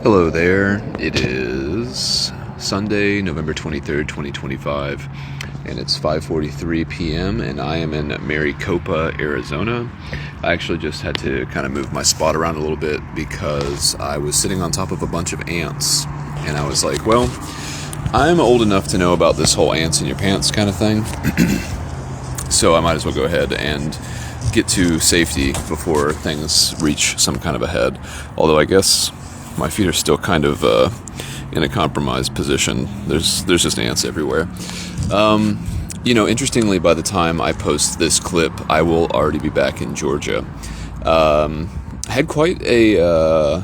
Hello there. It is Sunday, November 23rd, 2025, and it's 5:43 p.m. and I am in Maricopa, Arizona. I actually just had to kind of move my spot around a little bit because I was sitting on top of a bunch of ants, and I was like, well, I'm old enough to know about this whole ants in your pants kind of thing, so I might as well go ahead and get to safety before things reach some kind of a head. Although I guess my feet are still kind of in a compromised position. There's just ants everywhere. Interestingly, by the time I post this clip, I will already be back in Georgia. Had quite a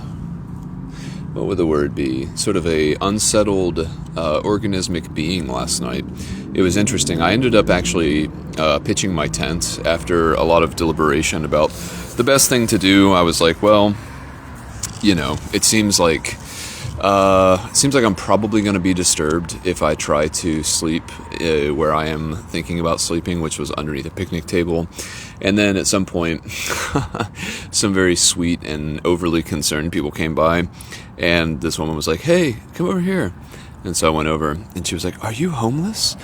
what would the word be? Sort of a unsettled organismic being last night. It was interesting. I ended up actually pitching my tent after a lot of deliberation about the best thing to do. I was like, well, it seems like I'm probably going to be disturbed if I try to sleep where I am thinking about sleeping, which was underneath a picnic table. And then at some point, some very sweet and overly concerned people came by, and this woman was like, "Hey, come over here." And so I went over, and she was like, "Are you homeless?"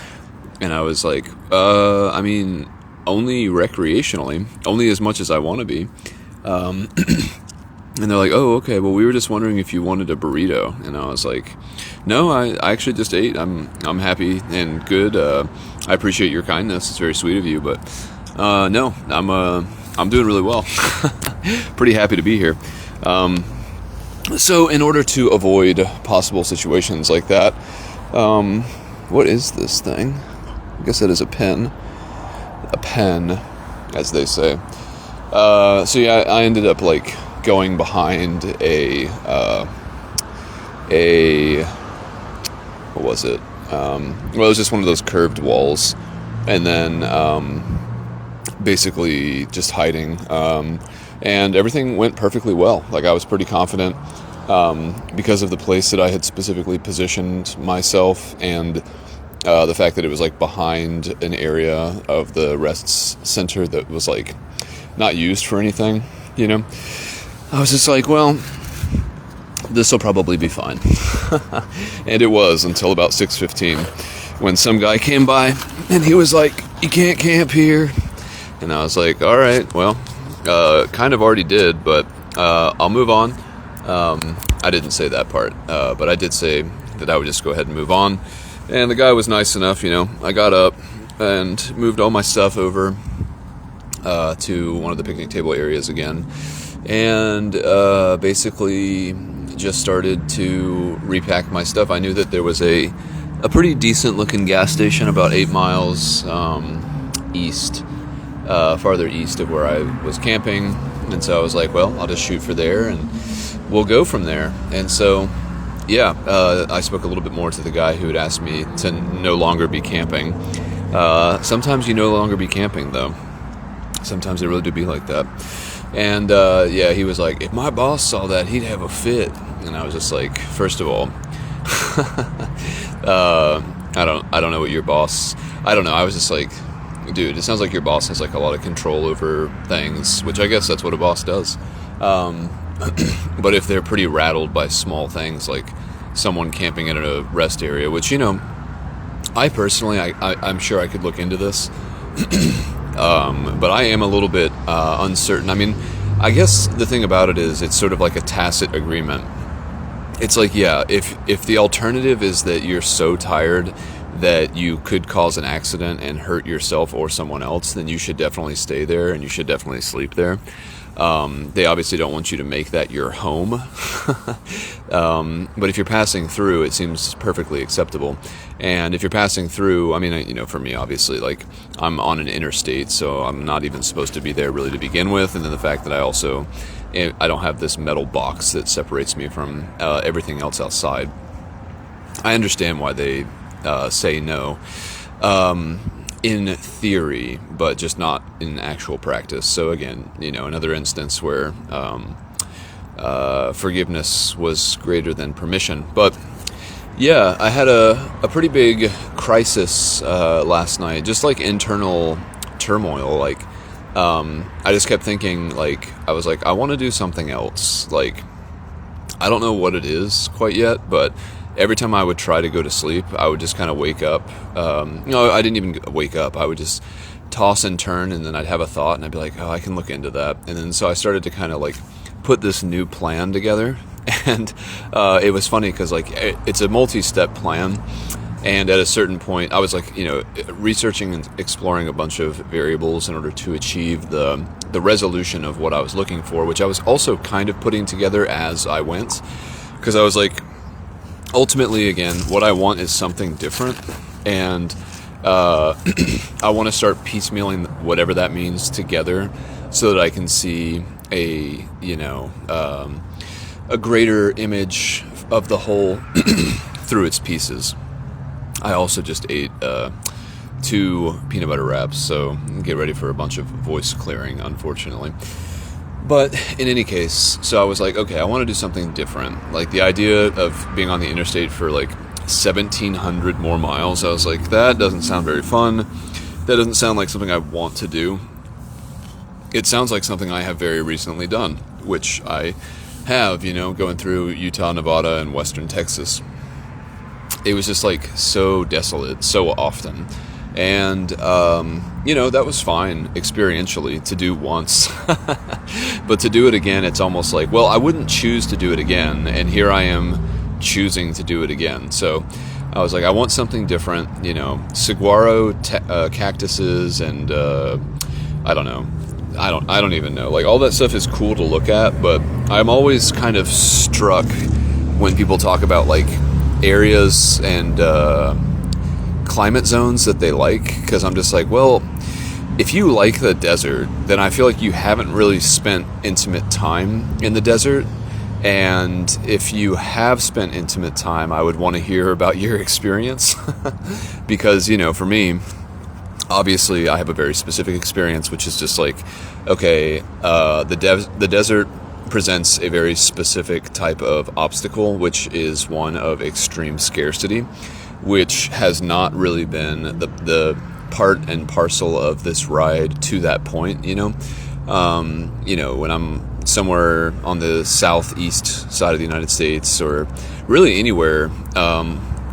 And I was like, only recreationally, only as much as I want to be. And they're like, "Oh, okay, well, we were just wondering if you wanted a burrito." And I was like, "No, I actually just ate. I'm happy and good. I appreciate your kindness. It's very sweet of you, but no, I'm doing really well. Pretty happy to be here." So in order to avoid possible situations like that, what is this thing? I guess that is a pen, as they say. I ended up going behind what was it? It was just one of those curved walls, and then basically just hiding. And everything went perfectly well. I was pretty confident because of the place that I had specifically positioned myself, and the fact that it was behind an area of the rest center that was not used for anything. I was just like, well, this will probably be fine. And it was until about 6:15 when some guy came by and he was like, "You can't camp here." And I was like, all right, well, kind of already did, but I'll move on. I didn't say that part, but I did say that I would just go ahead and move on. And the guy was nice enough, I got up and moved all my stuff over to one of the picnic table areas again, and basically just started to repack my stuff. I knew that there was a pretty decent looking gas station about 8 miles east, farther east of where I was camping, and so I was like, well, I'll just shoot for there and we'll go from there. And so I spoke a little bit more to the guy who had asked me to no longer be camping. Sometimes you no longer be camping, though. Sometimes it really do be like that. And he was like, "If my boss saw that, he'd have a fit." And I was just like, first of all, I don't know what your boss. I don't know. I was just like, dude, it sounds like your boss has a lot of control over things, which I guess that's what a boss does. But if they're pretty rattled by small things like someone camping in a rest area, which I personally, I'm sure I could look into this. But I am a little bit uncertain. I guess the thing about it is it's sort of like a tacit agreement. It's like, if the alternative is that you're so tired that you could cause an accident and hurt yourself or someone else, then you should definitely stay there and you should definitely sleep there. They obviously don't want you to make that your home. But if you're passing through, it seems perfectly acceptable. And if you're passing through, for me, obviously, I'm on an interstate, so I'm not even supposed to be there really to begin with. And then the fact that I don't have this metal box that separates me from everything else outside. I understand why they say no. In theory, but just not in actual practice. So again, another instance where forgiveness was greater than permission. But I had a pretty big crisis last night, just internal turmoil. I just kept thinking, I was like, I want to do something else. I don't know what it is quite yet, but every time I would try to go to sleep, I would just kind of wake up. No, I didn't even wake up. I would just toss and turn, and then I'd have a thought, and I'd be like, oh, I can look into that. And then so I started to kind of like put this new plan together. And it was funny because like it's a multi-step plan. And at a certain point, I was like, researching and exploring a bunch of variables in order to achieve the resolution of what I was looking for, which I was also kind of putting together as I went. Because I was like, ultimately, again, what I want is something different. And I want to start piecemealing whatever that means together so that I can see a greater image of the whole through its pieces. I also just ate 2 peanut butter wraps, so get ready for a bunch of voice clearing, unfortunately. But in any case, so I was like, okay, I want to do something different. Like the idea of being on the interstate for like 1,700 more miles, I was like, that doesn't sound very fun. That doesn't sound like something I want to do. It sounds like something I have very recently done, which I have, going through Utah, Nevada, and western Texas. It was just like so desolate so often. And, that was fine experientially to do once. But to do it again, it's almost like, well, I wouldn't choose to do it again. And here I am choosing to do it again. So I was like, I want something different, saguaro cactuses and I don't know. I don't even know. Like all that stuff is cool to look at, but I'm always kind of struck when people talk about like areas and climate zones that they like, because I'm just like, well, if you like the desert, then I feel like you haven't really spent intimate time in the desert. And if you have spent intimate time, I would want to hear about your experience because, for me, obviously I have a very specific experience, which is just like, okay, the desert presents a very specific type of obstacle, which is one of extreme scarcity, which has not really been the part and parcel of this ride to that point, when I'm somewhere on the southeast side of the United States, or really anywhere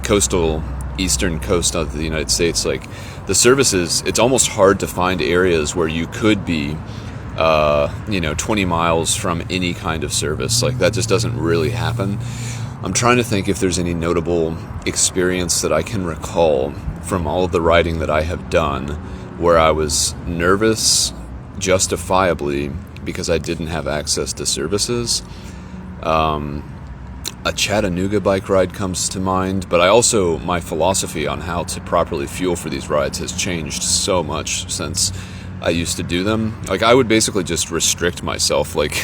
coastal, eastern coast of the United States, like the services, it's almost hard to find areas where you could be 20 miles from any kind of service. Like that just doesn't really happen. I'm trying to think if there's any notable experience that I can recall from all of the riding that I have done where I was nervous justifiably because I didn't have access to services. A Chattanooga bike ride comes to mind, but my philosophy on how to properly fuel for these rides has changed so much since I used to do them. Like I would basically just restrict myself. Like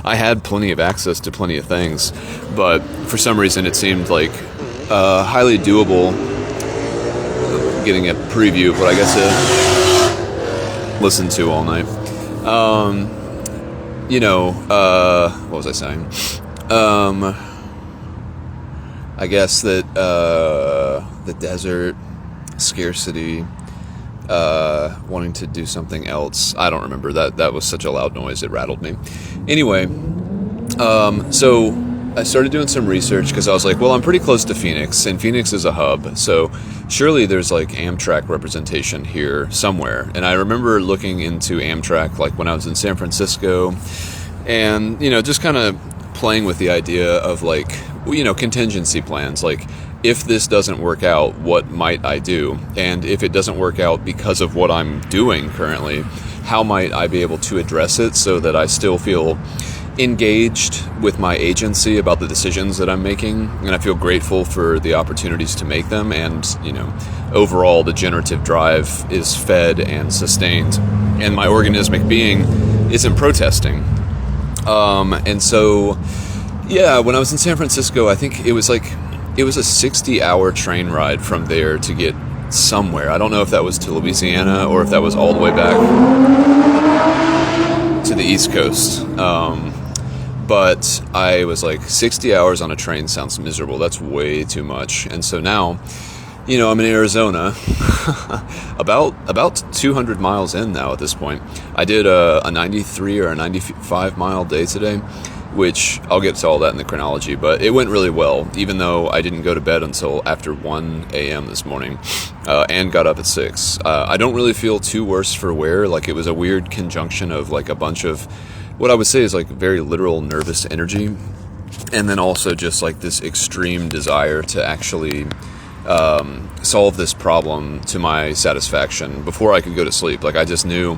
I had plenty of access to plenty of things, but for some reason it seemed like highly doable. Getting a preview of what I get to listen to all night. What was I saying? I guess that the desert, scarcity, wanting to do something else. I don't remember. That was such a loud noise, it rattled me. Anyway, so I started doing some research because I was like, well, I'm pretty close to Phoenix, and Phoenix is a hub, so surely there's like Amtrak representation here somewhere. And I remember looking into Amtrak like when I was in San Francisco, and just kind of playing with the idea of like, contingency plans, like if this doesn't work out, what might I do? And if it doesn't work out because of what I'm doing currently, how might I be able to address it so that I still feel engaged with my agency about the decisions that I'm making, and I feel grateful for the opportunities to make them, and overall the generative drive is fed and sustained, and my organismic being isn't protesting. And so when I was in San Francisco, I think it was a 60-hour train ride from there to get somewhere. I don't know if that was to Louisiana or if that was all the way back to the East Coast. But I was like, 60 hours on a train sounds miserable. That's way too much. And so now, I'm in Arizona, about 200 miles in now at this point. I did a 93 or a 95 mile day today, which I'll get to all that in the chronology, but it went really well, even though I didn't go to bed until after 1 a.m. this morning, and got up at 6. I don't really feel too worse for wear. Like, it was a weird conjunction of like a bunch of what I would say is like very literal nervous energy, and then also just like this extreme desire to actually solve this problem to my satisfaction before I could go to sleep. Like, I just knew,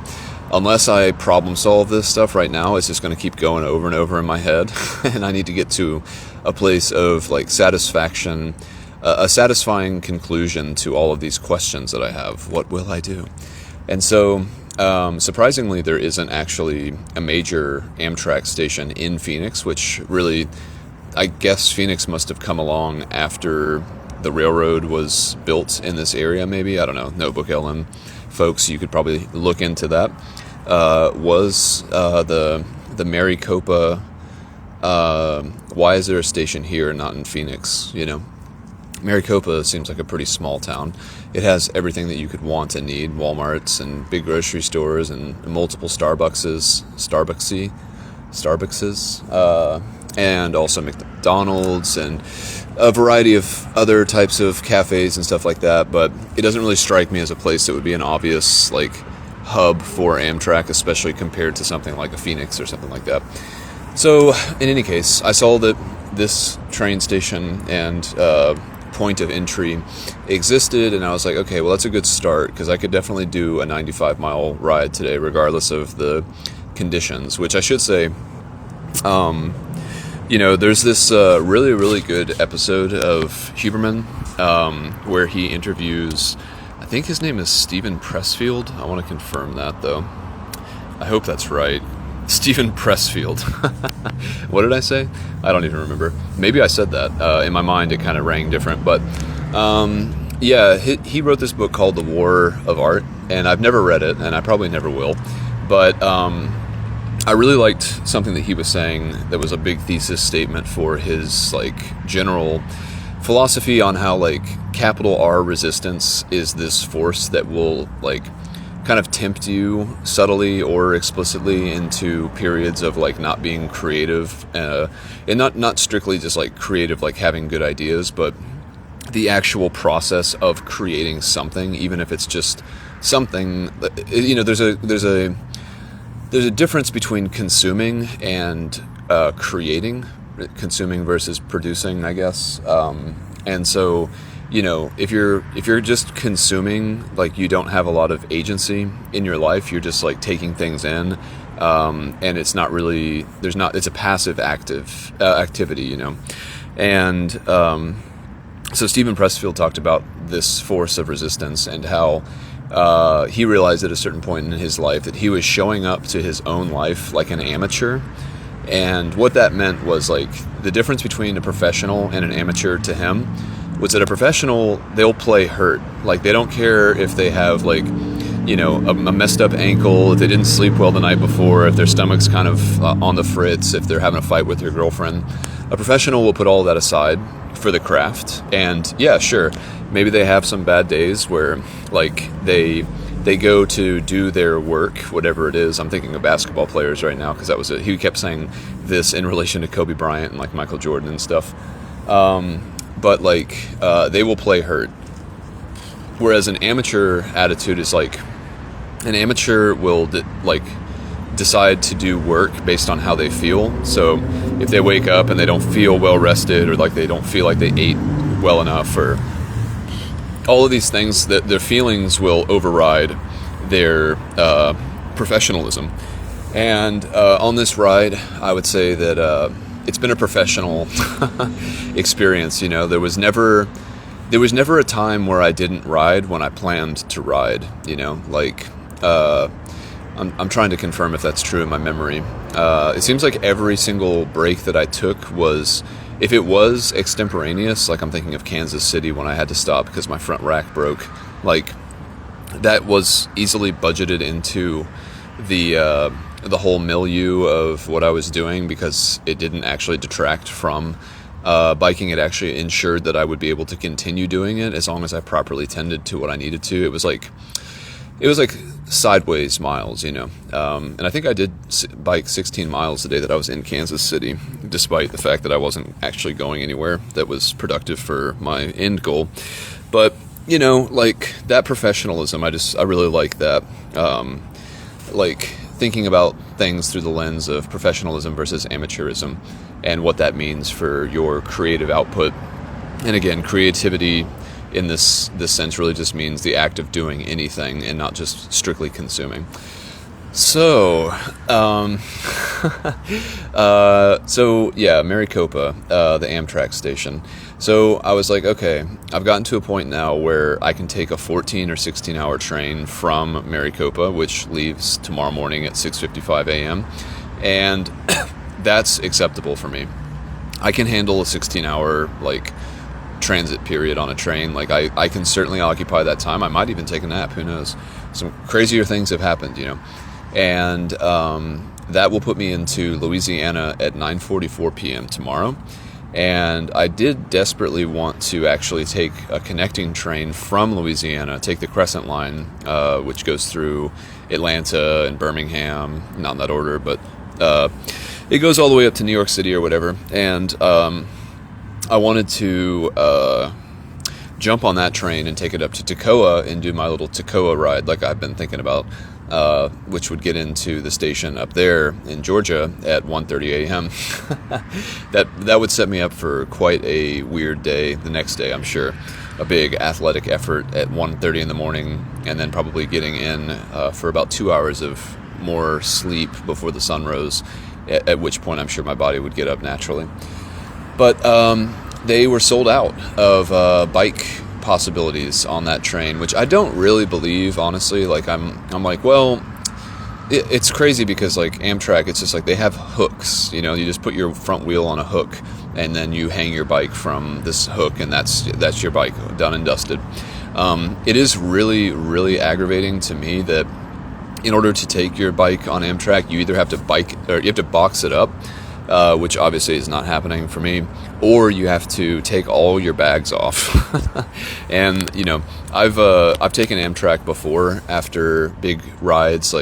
unless I problem solve this stuff right now, it's just going to keep going over and over in my head. And I need to get to a place of like satisfaction, a satisfying conclusion to all of these questions that I have. What will I do? And so, surprisingly, there isn't actually a major Amtrak station in Phoenix, which really, I guess Phoenix must have come along after the railroad was built in this area, maybe. I don't know. Notebook LM folks, you could probably look into that. Was the Maricopa, why is there a station here and not in Phoenix? You know, Maricopa seems like a pretty small town. It has everything that you could want and need: Walmarts and big grocery stores and multiple Starbuckses, and also McDonald's and a variety of other types of cafes and stuff like that. But it doesn't really strike me as a place that would be an obvious like hub for Amtrak, especially compared to something like a Phoenix or something like that. So in any case, I saw that this train station and point of entry existed, and I was like, okay, well, that's a good start, because I could definitely do a 95-mile ride today regardless of the conditions. Which I should say, you know, there's this really, really good episode of Huberman where he interviews, I think his name is Stephen Pressfield. I want to confirm that, though. I hope that's right. Stephen Pressfield. What did I say? I don't even remember. Maybe I said that. In my mind, it kind of rang different. But yeah, he wrote this book called The War of Art, and I've never read it, and I probably never will. But I really liked something that he was saying that was a big thesis statement for his like general philosophy on how like capital R resistance is this force that will like kind of tempt you subtly or explicitly into periods of like not being creative, and not strictly just like creative, like having good ideas, but the actual process of creating something, even if it's just something. You know, there's a difference between consuming and creating, consuming versus producing, I guess. And so, you know, if you're just consuming, like, you don't have a lot of agency in your life. You're just like taking things in, and it's not really, it's a passive activity, you know. And so Stephen Pressfield talked about this force of resistance and how he realized at a certain point in his life that he was showing up to his own life like an amateur. And what that meant was, like, the difference between a professional and an amateur to him was that a professional, they'll play hurt. Like, they don't care if they have, like, you know, a messed up ankle, if they didn't sleep well the night before, if their stomach's kind of on the fritz, if they're having a fight with their girlfriend. A professional will put all that aside for the craft. And yeah, sure, maybe they have some bad days where, like, they go to do their work, whatever it is. I'm thinking of basketball players right now, because that was it. He kept saying this in relation to Kobe Bryant and like Michael Jordan and stuff. But like, they will play hurt. Whereas an amateur attitude is like, an amateur will decide to do work based on how they feel. So if they wake up and they don't feel well rested, or like they don't feel like they ate well enough, or all of these things, that their feelings will override their professionalism. And on this ride, I would say that it's been a professional experience. You know, there was never a time where I didn't ride when I planned to ride. You know, like, I'm trying to confirm if that's true in my memory. It seems like every single break that I took was, if it was extemporaneous, like I'm thinking of Kansas City when I had to stop because my front rack broke, like, that was easily budgeted into the whole milieu of what I was doing, because it didn't actually detract from biking. It actually ensured that I would be able to continue doing it as long as I properly tended to what I needed to. It was like sideways miles, and I think I did bike 16 miles the day that I was in Kansas City, despite the fact that I wasn't actually going anywhere that was productive for my end goal. But like that professionalism, I really like that. Like thinking about things through the lens of professionalism versus amateurism, and what that means for your creative output. And again, creativity in this sense really just means the act of doing anything and not just strictly consuming. So, Maricopa, the Amtrak station. So I was like, okay, I've gotten to a point now where I can take a 14 or 16 hour train from Maricopa, which leaves tomorrow morning at 6:55 a.m. And that's acceptable for me. I can handle a 16 hour, transit period on a train. I can certainly occupy that time. I might even take a nap, who knows. Some crazier things have happened, And that will put me into Louisiana at 9:44 p.m. tomorrow. And I did desperately want to actually take a connecting train from Louisiana, take the Crescent Line, which goes through Atlanta and Birmingham, not in that order, but it goes all the way up to New York City or whatever. And I wanted to jump on that train and take it up to Toccoa and do my little Toccoa ride like I've been thinking about, which would get into the station up there in Georgia at 1:30 a.m. That would set me up for quite a weird day the next day, I'm sure. A big athletic effort at 1:30 in the morning, and then probably getting in for about 2 hours of more sleep before the sun rose, at which point I'm sure my body would get up naturally. But they were sold out of bike possibilities on that train, which I don't really believe, honestly. I'm like, well, it's crazy because Amtrak, it's just they have hooks, you just put your front wheel on a hook and then you hang your bike from this hook, and that's your bike, done and dusted. It is really, really aggravating to me that in order to take your bike on Amtrak, you either have to box it up, which obviously is not happening for me, or you have to take all your bags off. And I've taken Amtrak before after big rides,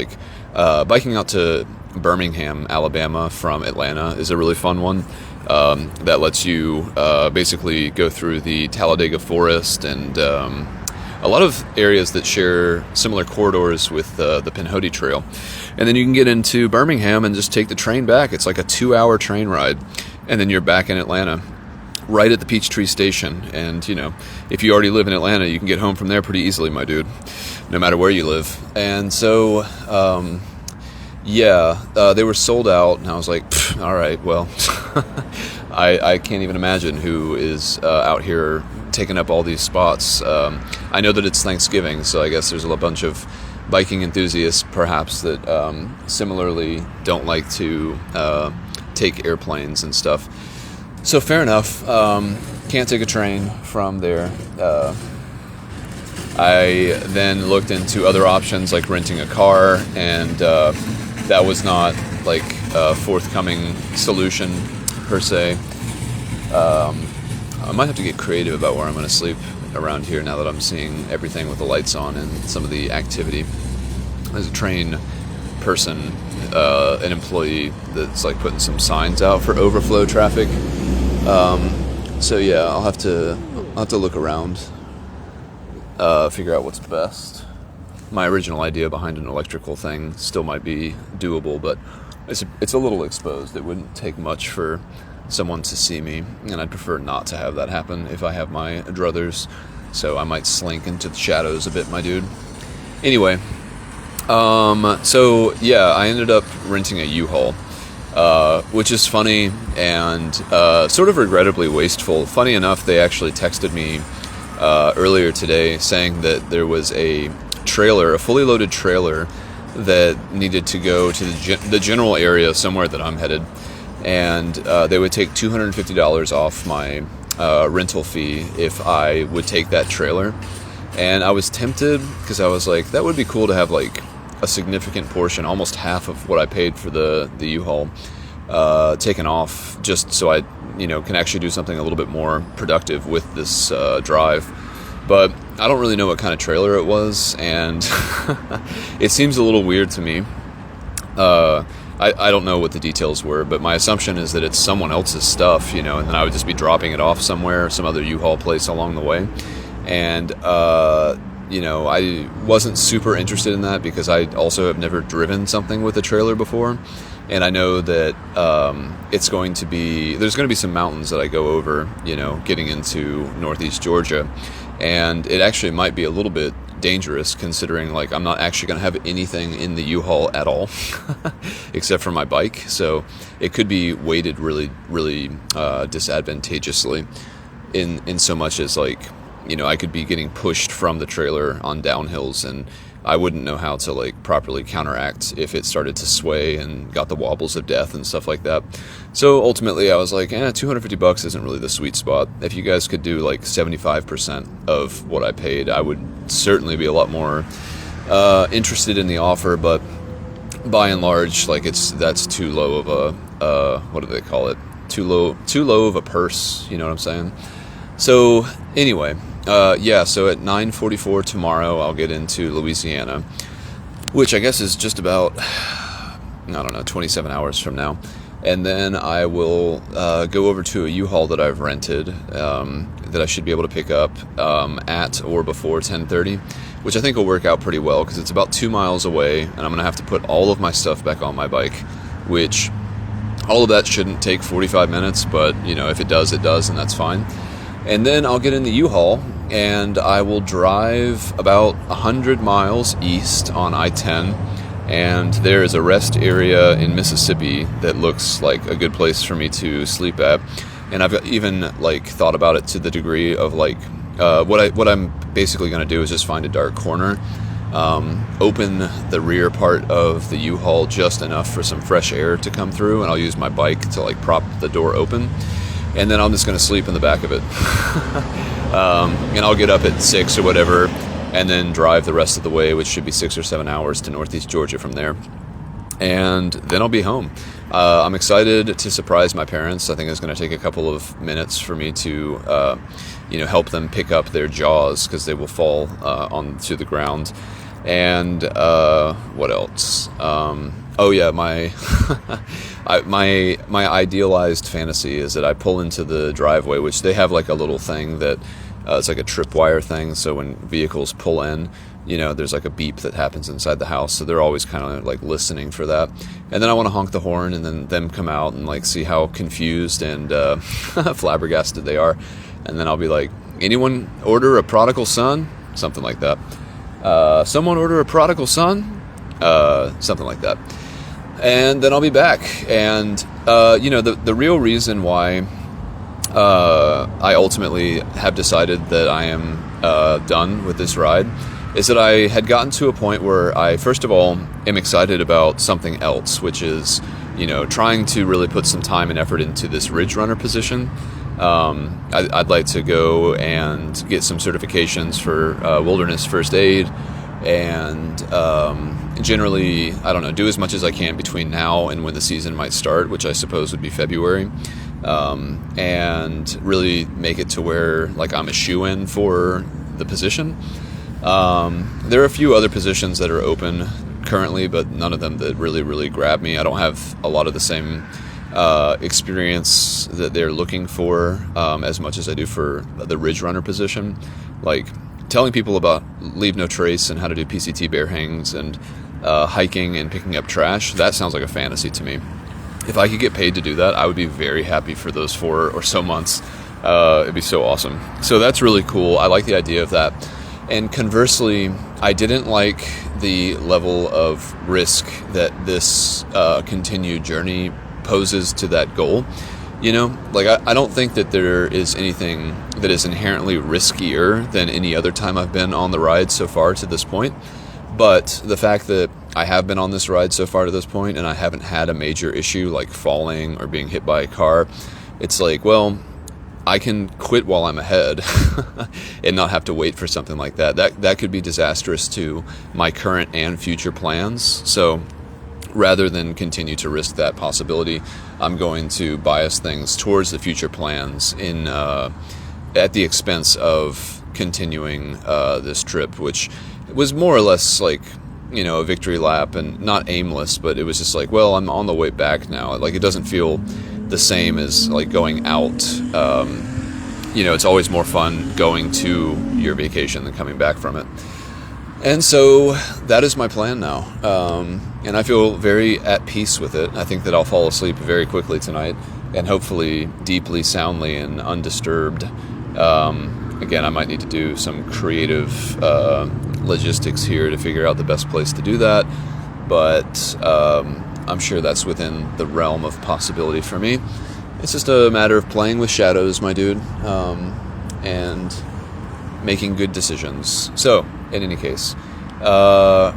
biking out to Birmingham, Alabama from Atlanta is a really fun one. That lets you basically go through the Talladega Forest and a lot of areas that share similar corridors with the Pinhoti Trail. And then you can get into Birmingham and just take the train back. It's like a 2-hour train ride. And then you're back in Atlanta, right at the Peachtree Station. And, if you already live in Atlanta, you can get home from there pretty easily, my dude, no matter where you live. And so, they were sold out. And I was like, all right, well, I can't even imagine who is out here taking up all these spots. I know that it's Thanksgiving, so I guess there's a bunch of biking enthusiasts perhaps that similarly don't like to take airplanes and stuff. So fair enough. Can't take a train from there. I then looked into other options like renting a car, and that was not a forthcoming solution per se. I might have to get creative about where I'm going to sleep around here now that I'm seeing everything with the lights on and some of the activity. There's a train person, an employee that's putting some signs out for overflow traffic. So yeah, I'll have to look around, figure out what's best. My original idea behind an electrical thing still might be doable, but it's a little exposed. It wouldn't take much for someone to see me, and I'd prefer not to have that happen if I have my druthers, so I might slink into the shadows a bit, my dude. Anyway, I ended up renting a U-Haul, which is funny and sort of regrettably wasteful. Funny enough, they actually texted me earlier today saying that there was a fully loaded trailer that needed to go to the general area somewhere that I'm headed, and they would take $250 off my rental fee if I would take that trailer. And I was tempted because I was like, that would be cool to have a significant portion, almost half of what I paid for the U-Haul, taken off, just so I can actually do something a little bit more productive with this drive. But I don't really know what kind of trailer it was, and it seems a little weird to me. I don't know what the details were, but my assumption is that it's someone else's stuff, and then I would just be dropping it off somewhere, some other U-Haul place along the way. And, I wasn't super interested in that because I also have never driven something with a trailer before. And I know that there's going to be some mountains that I go over, getting into northeast Georgia. And it actually might be a little bit dangerous considering like I'm not actually going to have anything in the U-Haul at all except for my bike. So it could be weighted really, really disadvantageously in so much as like, I could be getting pushed from the trailer on downhills, and I wouldn't know how to like properly counteract if it started to sway and got the wobbles of death and stuff like that. So ultimately I was like, $250 isn't really the sweet spot. If you guys could do like 75% of what I paid, I would certainly be a lot more interested in the offer. But by and large, like that's too low of a what do they call it? Too low of a purse. You know what I'm saying? So anyway. So at 9:44 tomorrow, I'll get into Louisiana, which I guess is just about, 27 hours from now. And then I will go over to a U-Haul that I've rented that I should be able to pick up at or before 10:30, which I think will work out pretty well because it's about 2 miles away, and I'm going to have to put all of my stuff back on my bike, which all of that shouldn't take 45 minutes, but, if it does, and that's fine. And then I'll get in the U-Haul, and I will drive about 100 miles east on I-10, and there is a rest area in Mississippi that looks like a good place for me to sleep at. And I've even like thought about it to the degree of like what I'm basically going to do is just find a dark corner, open the rear part of the U-Haul just enough for some fresh air to come through, and I'll use my bike to like prop the door open. And then I'm just going to sleep in the back of it. And I'll get up at 6 or whatever and then drive the rest of the way, which should be 6 or 7 hours to northeast Georgia from there. And then I'll be home. I'm excited to surprise my parents. I think it's going to take a couple of minutes for me to, help them pick up their jaws because they will fall onto the ground. And what else? My my idealized fantasy is that I pull into the driveway, which they have like a little thing that it's like a tripwire thing. So when vehicles pull in, there's like a beep that happens inside the house. So they're always kind of like listening for that. And then I want to honk the horn and then them come out and like see how confused and flabbergasted they are. And then I'll be like, anyone order a prodigal son? Something like that. Someone order a prodigal son? Something like that. And then I'll be back. And, the real reason why I ultimately have decided that I am done with this ride is that I had gotten to a point where I, first of all, am excited about something else, which is, trying to really put some time and effort into this Ridge Runner position. I'd like to go and get some certifications for wilderness first aid and generally, do as much as I can between now and when the season might start, which I suppose would be February, and really make it to where like I'm a shoe-in for the position. There are a few other positions that are open currently, but none of them that really, really grab me. I don't have a lot of the same experience that they're looking for as much as I do for the Ridge Runner position. Like telling people about Leave No Trace and how to do PCT bear hangs and hiking and picking up trash, that sounds like a fantasy to me. If I could get paid to do that, I would be very happy for those 4 or so months. It'd be so awesome. So that's really cool. I like the idea of that. And conversely, I didn't like the level of risk that this continued journey poses to that goal. I don't think that there is anything that is inherently riskier than any other time I've been on the ride so far to this point. But the fact that I have been on this ride so far to this point and I haven't had a major issue like falling or being hit by a car, it's like, well, I can quit while I'm ahead and not have to wait for something like that. That could be disastrous to my current and future plans. So rather than continue to risk that possibility, I'm going to bias things towards the future plans at the expense of continuing this trip, which was more or less like, a victory lap, and not aimless, but it was just like, well, I'm on the way back now. Like, it doesn't feel the same as like going out. It's always more fun going to your vacation than coming back from it. And so that is my plan now. And I feel very at peace with it. I think that I'll fall asleep very quickly tonight, and hopefully deeply, soundly, and undisturbed. Again, I might need to do some creative logistics here to figure out the best place to do that. But I'm sure that's within the realm of possibility for me. It's just a matter of playing with shadows, my dude, and making good decisions. So, in any case, my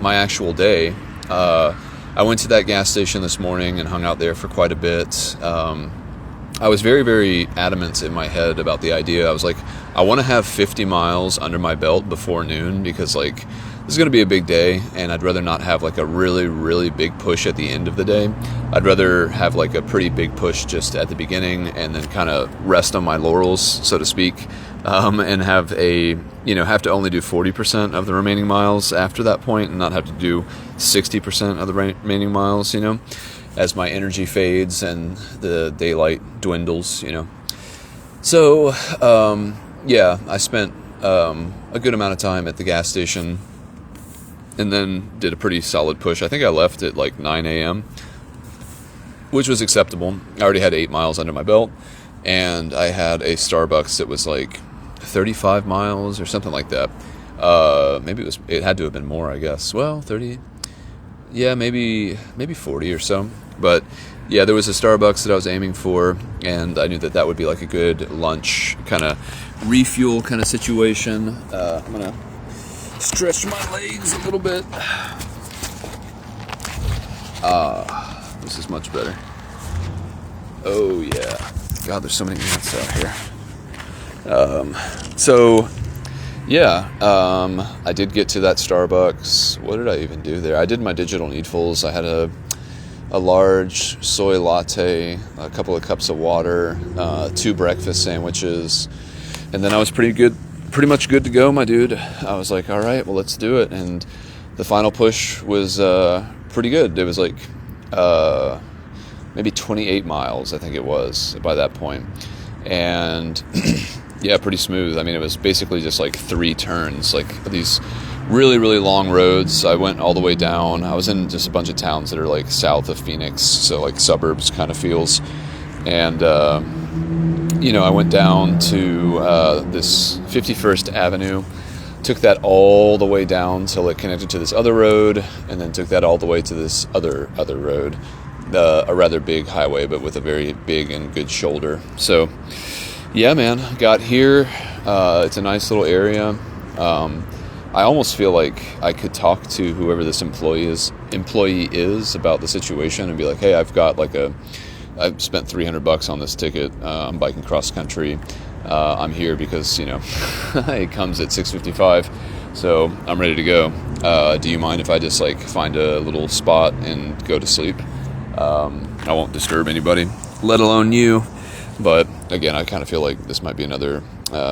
actual day, I went to that gas station this morning and hung out there for quite a bit. I was very, very adamant in my head about the idea. I was like, I want to have 50 miles under my belt before noon, because like, this is going to be a big day, and I'd rather not have like a really, really big push at the end of the day. I'd rather have like a pretty big push just at the beginning, and then kind of rest on my laurels, so to speak, and have to only do 40% of the remaining miles after that point, and not have to do 60% of the remaining miles, as my energy fades and the daylight dwindles, So, I spent a good amount of time at the gas station, and then did a pretty solid push. I think I left at like 9 a.m., which was acceptable. I already had 8 miles under my belt, and I had a Starbucks that was like 35 miles or something like that. It had to have been more, I guess. Well, 30, yeah, maybe 40 or so. But yeah, there was a Starbucks that I was aiming for, and I knew that would be like a good lunch kind of refuel kind of situation. I'm gonna stretch my legs a little bit. This is much better. Oh yeah, God, there's so many ants out here. I did get to that Starbucks. What did I even do there? I did my digital needfuls. I had a large soy latte, a couple of cups of water, 2 breakfast sandwiches, and then I was pretty much good to go, my dude. I was like, all right, well, let's do it. And the final push was pretty good. It was like maybe 28 miles, I think it was, by that point. And yeah, pretty smooth. I mean, it was basically just like 3 turns, like these really, really long roads. I went all the way down. I was in just a bunch of towns that are like south of Phoenix, so like suburbs kind of feels. And I went down to this 51st Avenue, took that all the way down till it connected to this other road, and then took that all the way to this other road, a rather big highway, but with a very big and good shoulder. So yeah, man, got here. It's a nice little area. I almost feel like I could talk to whoever this employee is about the situation and be like, hey, I've spent $300 on this ticket. I'm biking cross country. I'm here because, it comes at 6:55, so I'm ready to go. Do you mind if I just find a little spot and go to sleep? I won't disturb anybody, let alone you. But again, I kind of feel like this might be another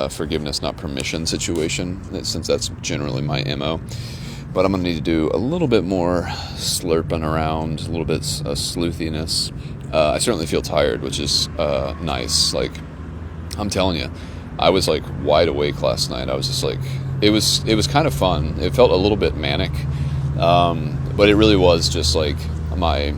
forgiveness, not permission situation, since that's generally my MO. But I'm going to need to do a little bit more slurping around, a little bit of sleuthiness. I certainly feel tired, which is nice. I'm telling you, I was wide awake last night. I was just it was kind of fun. It felt a little bit manic, but it really was just my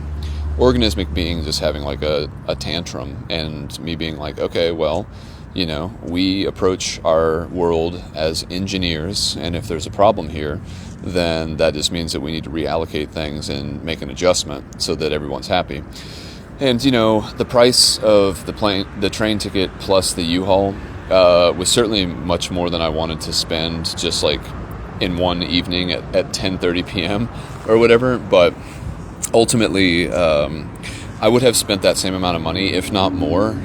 organismic being just having a tantrum, and me being okay, well, we approach our world as engineers, and if there's a problem here, then that just means that we need to reallocate things and make an adjustment so that everyone's happy. And the price of the train ticket plus the U-Haul was certainly much more than I wanted to spend just in one evening at 10:30 p.m. or whatever. But ultimately, I would have spent that same amount of money, if not more,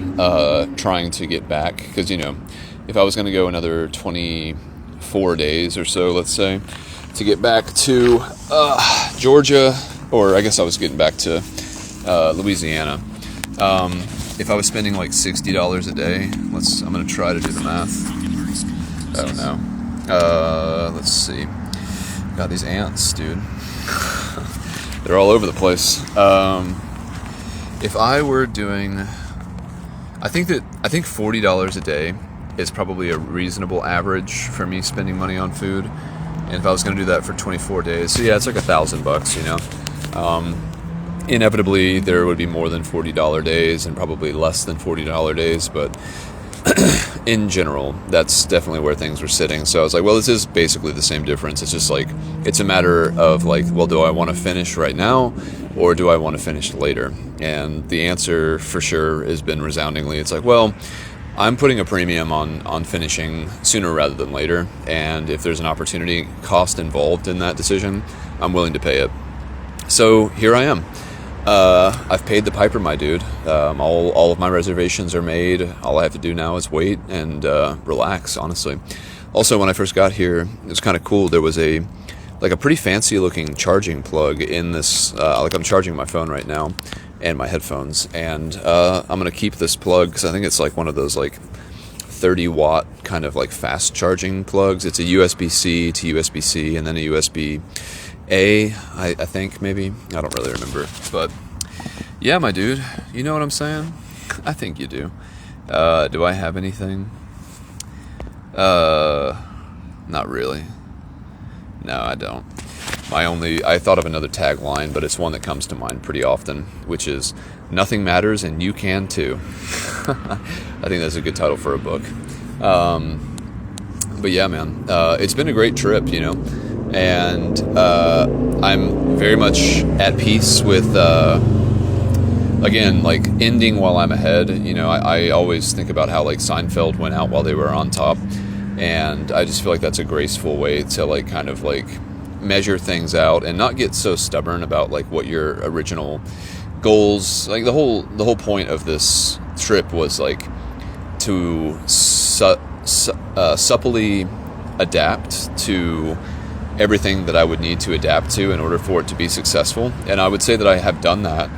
trying to get back. Because if I was going to go another 24 days or so, let's say, to get back to Georgia, or I guess I was getting back to Louisiana. If I was spending $60 a day, I'm going to try to do the math. Oh no. Let's see. God, these ants, dude. They're all over the place. If I were doing, I think $40 a day is probably a reasonable average for me spending money on food. And if I was going to do that for 24 days, so yeah, it's like $1,000, you know. Inevitably, there would be more than $40 days and probably less than $40 days, but in general, that's definitely where things were sitting. So I was like, well, this is basically the same difference. It's just like, it's a matter of like, well, do I want to finish right now or do I want to finish later? And the answer for sure has been resoundingly, it's like, well, I'm putting a premium on finishing sooner rather than later. And if there's an opportunity cost involved in that decision, I'm willing to pay it. So here I am. I've paid the piper, my dude. All of my reservations are made. All I have to do now is wait and relax, honestly. Also, when I first got here, it was kind of cool. There was a pretty fancy looking charging plug in this. I'm charging my phone right now and my headphones, and I'm gonna keep this plug because I think it's like one of those like 30-watt kind of like fast charging plugs. It's a USB-C to USB-C and then a USB-A, I think, maybe. I don't really remember. But yeah, my dude, you know what I'm saying? I think you do. Do I have anything? Not really. No, I don't. I thought of another tagline, but it's one that comes to mind pretty often, which is, nothing matters and you can too. I think that's a good title for a book. But yeah, man, it's been a great trip, you know, and I'm very much at peace with, again, like ending while I'm ahead. You know, I always think about how like Seinfeld went out while they were on top, and I just feel like that's a graceful way to like kind of like measure things out and not get so stubborn about like what your original goals. Like the whole point of this trip was like to supplely adapt to everything that I would need to adapt to in order for it to be successful. And I would say that I have done that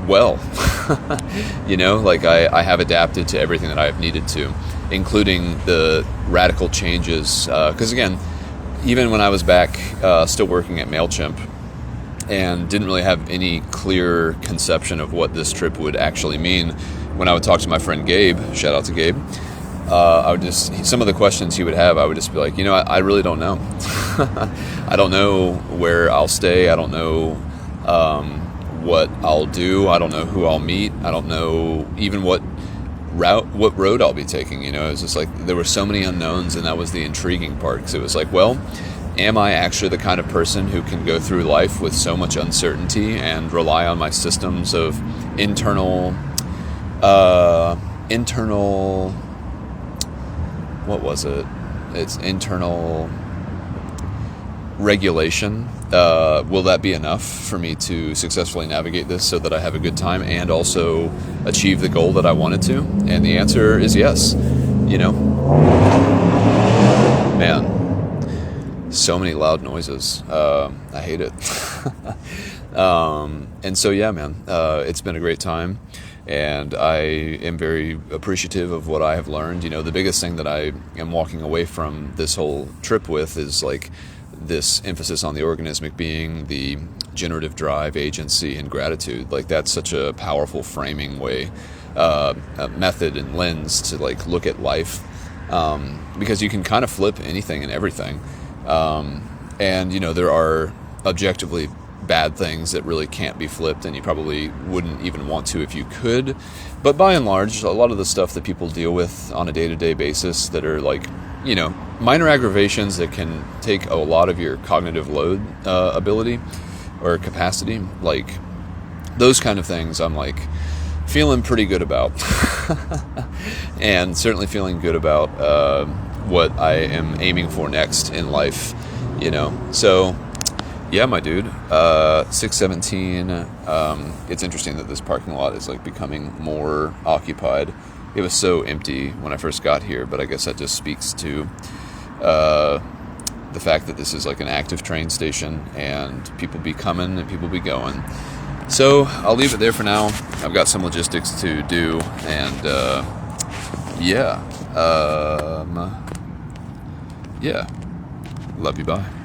well. You know, like I have adapted to everything that I have needed to, including the radical changes. Because again, even when I was back still working at MailChimp and didn't really have any clear conception of what this trip would actually mean, when I would talk to my friend Gabe, shout out to Gabe, I would just, some of the questions he would have, I would just be like, you know, I really don't know. I don't know where I'll stay. I don't know what I'll do. I don't know who I'll meet. I don't know even what road I'll be taking. You know, it was just like, there were so many unknowns, and that was the intriguing part, because it was like, well, am I actually the kind of person who can go through life with so much uncertainty and rely on my systems of internal, what was it? It's internal regulation. Will that be enough for me to successfully navigate this so that I have a good time and also achieve the goal that I wanted to? And the answer is yes. You know, man, so many loud noises. I hate it. And so, yeah, man, it's been a great time. And I am very appreciative of what I have learned. You know, the biggest thing that I am walking away from this whole trip with is like this emphasis on the organismic being, the generative drive, agency, and gratitude. Like, that's such a powerful framing way, a method and lens to like look at life, because you can kind of flip anything and everything. And, you know, there are objectively bad things that really can't be flipped, and you probably wouldn't even want to if you could. But by and large, a lot of the stuff that people deal with on a day-to-day basis that are like, you know, minor aggravations that can take a lot of your cognitive load ability or capacity, like those kind of things, I'm like feeling pretty good about. And certainly feeling good about what I am aiming for next in life, you know. So yeah, my dude, 617, it's interesting that this parking lot is like becoming more occupied. It was so empty when I first got here, but I guess that just speaks to the fact that this is like an active train station, and people be coming and people be going. So I'll leave it there for now. I've got some logistics to do, and yeah, Yeah. Love you. Bye.